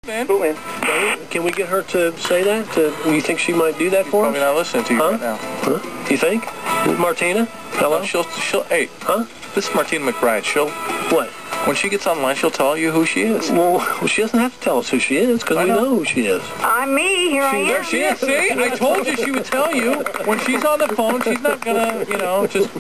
man. Cool, man. Can we get her to say that? You think she might do that for us? Probably not listening to you right now. Huh? Do you think? Martina? Hello? She'll, hey, huh? This is Martina McBride. She'll, what? When she gets online, she'll tell you who she is. Well, she doesn't have to tell us who she is, because we know who she is. I'm me. Here I am. There she is. See? I told you she would tell you. When she's on the phone, she's not going to, just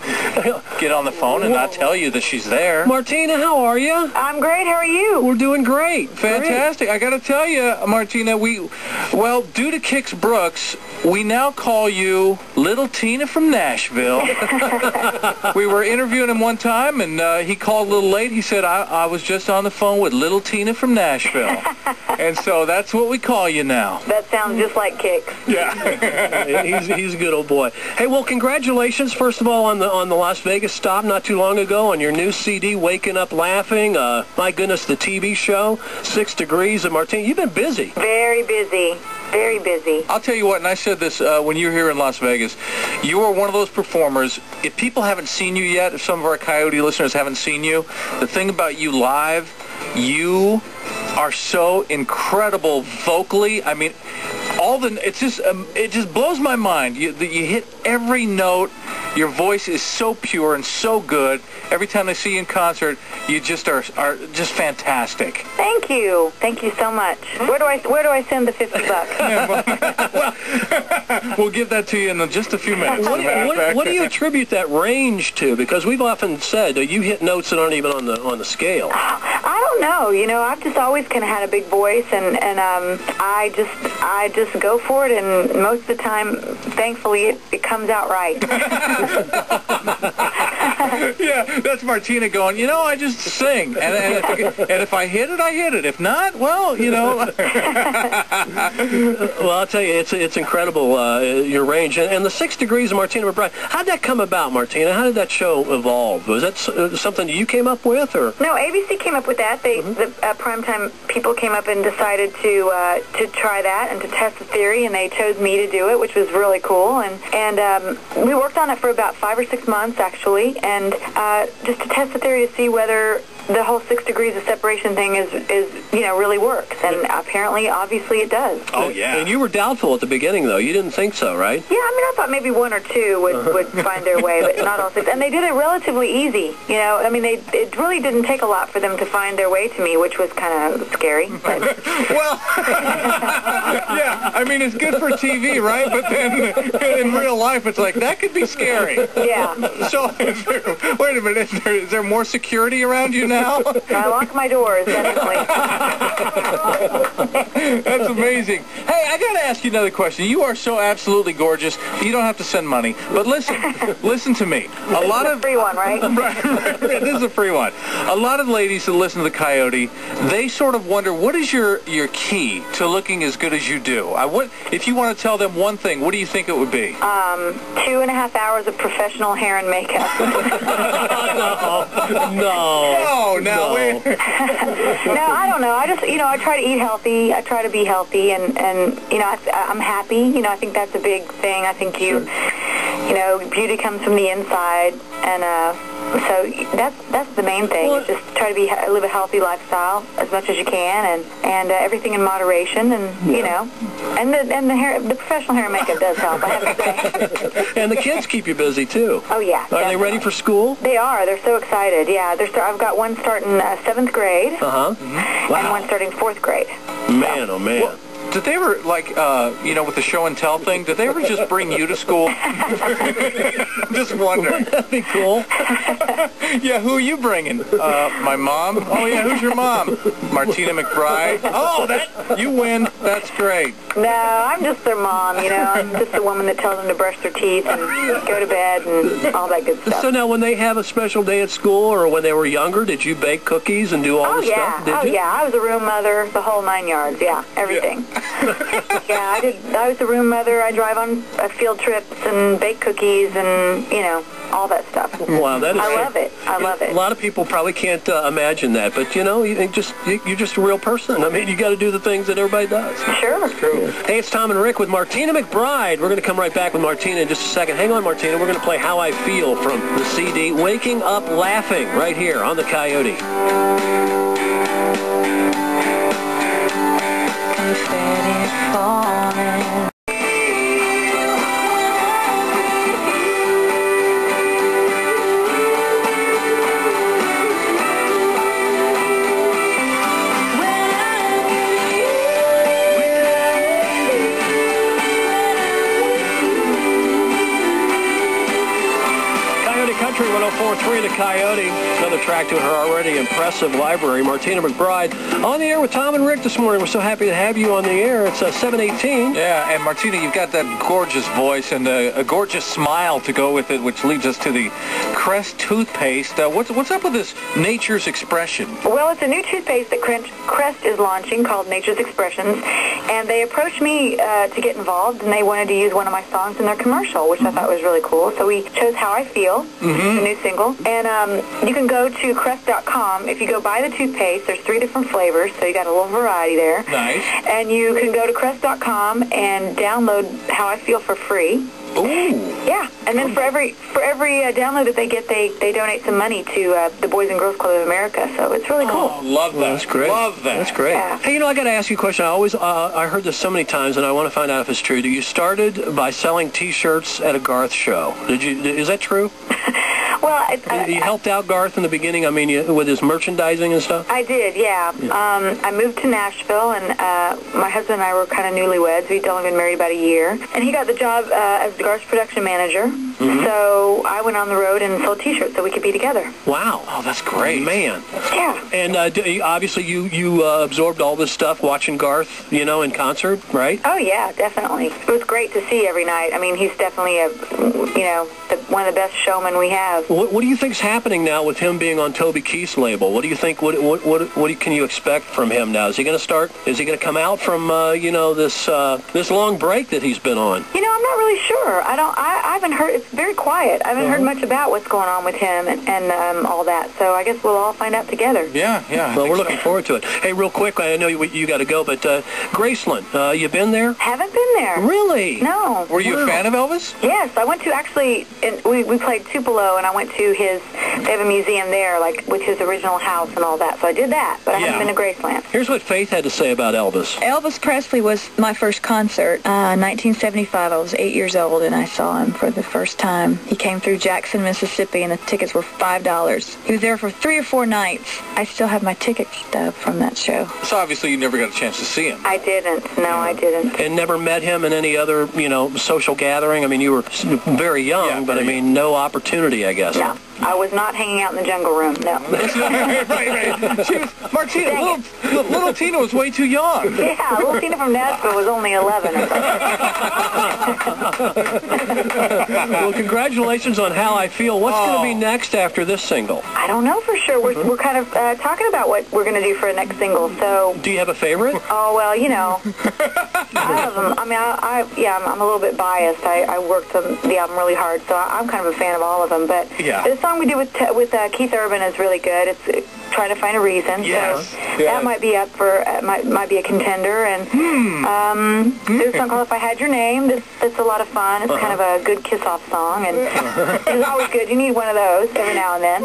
get on the phone and not tell you that she's there. Martina, how are you? I'm great. How are you? We're doing great. Fantastic. Great. I got to tell you, Martina, due to Kix Brooks, we now call you Little Tina from Nashville. We were interviewing him one time, and he called a little late. He said, I was just on the phone with Little Tina from Nashville. And so that's what we call you now. That sounds just like Kix. Yeah. he's a good old boy. Hey, well, congratulations, first of all, on the Las Vegas stop not too long ago, on your new CD, Waking Up Laughing. My goodness, the TV show, 6 Degrees of Martina. You've been busy. Very busy. Very busy. I'll tell you what, and I said this when you were here in Las Vegas, you are one of those performers, if people haven't seen you yet, if some of our Coyote listeners haven't seen you, the thing about you live, you are so incredible vocally. I mean, it just blows my mind. You hit every note. Your voice is so pure and so good. Every time I see you in concert, you just are just fantastic. Thank you. Thank you so much. Where do I send the $50? We'll give that to you in just a few minutes. What do you attribute that range to? Because we've often said that you hit notes that aren't even on the scale. I don't know. I've just always kind of had a big voice, and I just go for it, and most of the time, thankfully, it comes out right. Yeah, that's Martina going, I just sing. And if I hit it, I hit it. If not, well, Well, I'll tell you, it's incredible, your range. And the 6 Degrees of Martina McBride, how'd that come about, Martina? How did that show evolve? Was that something you came up with? Or? No, ABC came up with that. The primetime people came up and decided to try that and to test the theory, and they chose me to do it, which was really cool. And we worked on it for about 5 or 6 months, actually, and just to test the theory to see whether the whole 6 degrees of separation thing is really works, and apparently, obviously, it does. Oh yeah. And you were doubtful at the beginning, though. You didn't think so, right? Yeah, I thought maybe 1 or 2 would find their way, but not all 6. And they did it relatively easy. It really didn't take a lot for them to find their way to me, which was kind of scary. But. Well, yeah. It's good for TV, right? But then in real life, it's like that could be scary. Yeah. So, wait a minute. Is there more security around you now? I lock my doors, definitely. That's amazing. Hey, I got to ask you another question. You are so absolutely gorgeous. You don't have to send money. But listen to me. This is a free one, right? Right. This is a free one. A lot of ladies that listen to the Coyote, they sort of wonder, what is your key to looking as good as you do? If you want to tell them one thing, what do you think it would be? 2.5 hours of professional hair and makeup. No. No, I don't know. I just, I try to eat healthy. I try to be healthy, and I'm happy. I think that's a big thing. I think beauty comes from the inside, and so that's the main thing. Well, just try to live a healthy lifestyle as much as you can, and everything in moderation, and and the professional hair and makeup does help, I have to say. And the kids keep you busy too. Oh yeah. Are they ready for school? They are. They're so excited. Yeah, I've got one starting 7th grade. Wow. And one starting 4th grade. Man, oh man. Well, did they ever, with the show and tell thing, did they ever just bring you to school? Just wondering. Wouldn't that be cool? Yeah, who are you bringing? My mom? Oh, yeah, who's your mom? Martina McBride? Oh, you win. That's great. No, I'm just their mom, I'm just the woman that tells them to brush their teeth and go to bed and all that good stuff. So now when they have a special day at school or when they were younger, did you bake cookies and do all the stuff? Did you? Yeah, I was a room mother, the whole 9 yards, everything. Yeah, I did. I was a room mother. I drive on field trips and bake cookies and, all that stuff. Wow, that is... I love it. I love it. A lot of people probably can't imagine that, but, you're just a real person. You got to do the things that everybody does. Sure. True. Hey, it's Tom and Rick with Martina McBride. We're going to come right back with Martina in just a second. Hang on, Martina. We're going to play How I Feel from the CD Waking Up Laughing right here on the Coyote. falling. Country 104.3 to Coyote. Another track to her already impressive library. Martina McBride on the air with Tom and Rick this morning. We're so happy to have you on the air. It's 7:18. Yeah, and Martina, you've got that gorgeous voice and a gorgeous smile to go with it, which leads us to the Crest toothpaste. What's up with this Nature's Expression? Well, it's a new toothpaste that Crest is launching called Nature's Expressions, and they approached me to get involved, and they wanted to use one of my songs in their commercial, which I thought was really cool. So we chose How I Feel, the new single, and you can go to Crest.com. If you go buy the toothpaste, there's 3 different flavors, so you got a little variety there. Nice. And you can go to Crest.com and download How I Feel for free. Ooh. Yeah, and then for every download that they get, they donate some money to the Boys and Girls Club of America. So it's really cool. Oh, love that. Well, that's great. Love that. That's great. Yeah. Hey, I got to ask you a question. I heard this so many times, and I want to find out if it's true. You started by selling T-shirts at a Garth show. Is that true? Well, you helped out Garth in the beginning, I mean, with his merchandising and stuff? I did, yeah. I moved to Nashville, and my husband and I were kind of newlyweds. We'd only been married about a year. And he got the job as Garth's production manager. So I went on the road and sold T-shirts so we could be together. Wow. Oh, that's great. Man. Yeah. And obviously you absorbed all this stuff watching Garth, in concert, right? Oh, yeah, definitely. It was great to see every night. I mean, he's definitely one of the best showmen we have. What do you think's happening now with him being on Toby Keith's label? What do you think? What can you expect from him now? Is he going to start? Is he going to come out from this long break that he's been on? I'm not really sure. I haven't heard. It's very quiet. I haven't heard much about what's going on with him and all that. So I guess we'll all find out together. Yeah. Well, we're looking forward to it. Hey, real quick, I know you got to go, but Graceland, you been there? Haven't been there. Really? No. Were you a fan of Elvis? Yes, I went to we played Tupelo, and I went to they have a museum there, like with his original house and all that. So I did that, but I haven't been to Graceland. Here's what Faith had to say about Elvis. Elvis Presley was my first concert. 1975, I was 8 years old, and I saw him for the first time. He came through Jackson, Mississippi, and the tickets were $5. He was there for 3 or 4 nights. I still have my ticket stub from that show. So obviously you never got a chance to see him. I didn't. No, I didn't. And never met him in any other, social gathering? I mean, you were very young, but I mean, no opportunity, I guess. No. I was not hanging out in the jungle room, no. right. She was, Martina, little Tina was way too young. Yeah, little Tina from Nashville was only 11 or something. Well, congratulations on How I Feel. What's going to be next after this single? I don't know for sure. We're kind of talking about what we're going to do for a next single, so... Do you have a favorite? Oh, well, I have them. I mean, I'm a little bit biased. I worked on the album really hard, so I'm kind of a fan of all of them, but the song we did with Keith Urban is really good. It's Trying to Find a Reason. Yes. So that might be up for, might be a contender. And there's a song called If I Had Your Name. That's a lot of fun. It's kind of a good kiss-off song, and it's always good. You need one of those every now and then.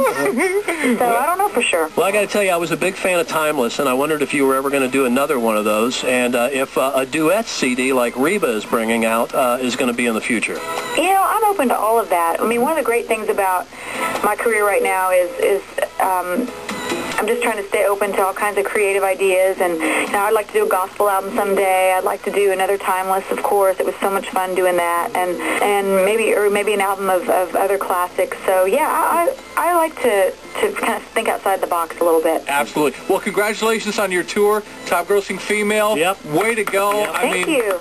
So I don't know for sure. Well, I got to tell you, I was a big fan of Timeless, and I wondered if you were ever going to do another one of those, and if a duet CD like Reba is bringing out is going to be in the future. I'm open to all of that. I mean, one of the great things about my career right now is I'm just trying to stay open to all kinds of creative ideas, and I'd like to do a gospel album someday. I'd like to do another Timeless, of course. It was so much fun doing that, and maybe an album of other classics. So yeah, I like to kind of think outside the box a little bit. Absolutely. Well, congratulations on your tour, top grossing female. Yep. Way to go. Yep. Thank you.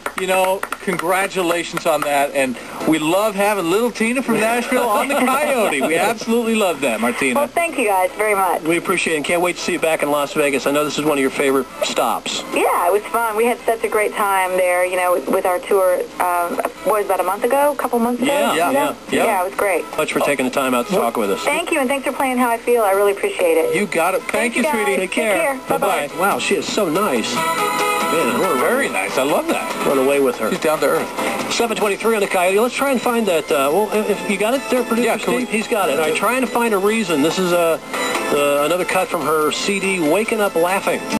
Congratulations on that, and we love having little Tina from Nashville on the Coyote. We absolutely love that, Martina. Well, thank you guys very much. We appreciate it and can't wait to see you back in Las Vegas. I know this is one of your favorite stops. Yeah, it was fun. We had such a great time there, with our tour, about a month ago, a couple months ago? Yeah. Yeah, it was great. Much for taking the time out to talk with us. Thank you, and thanks for playing How I Feel. I really appreciate it. You got it. Thank you, guys. sweetie. Take care. Bye-bye. Wow, she is so nice. Man, we're Very nice. I love that. run away with her. She's down to earth. 7:23 on the Coyote. Let's try and find that. If you got it there, producer Steve? He's got it. All right, trying to find a reason. This is another cut from her CD, Waking Up Laughing.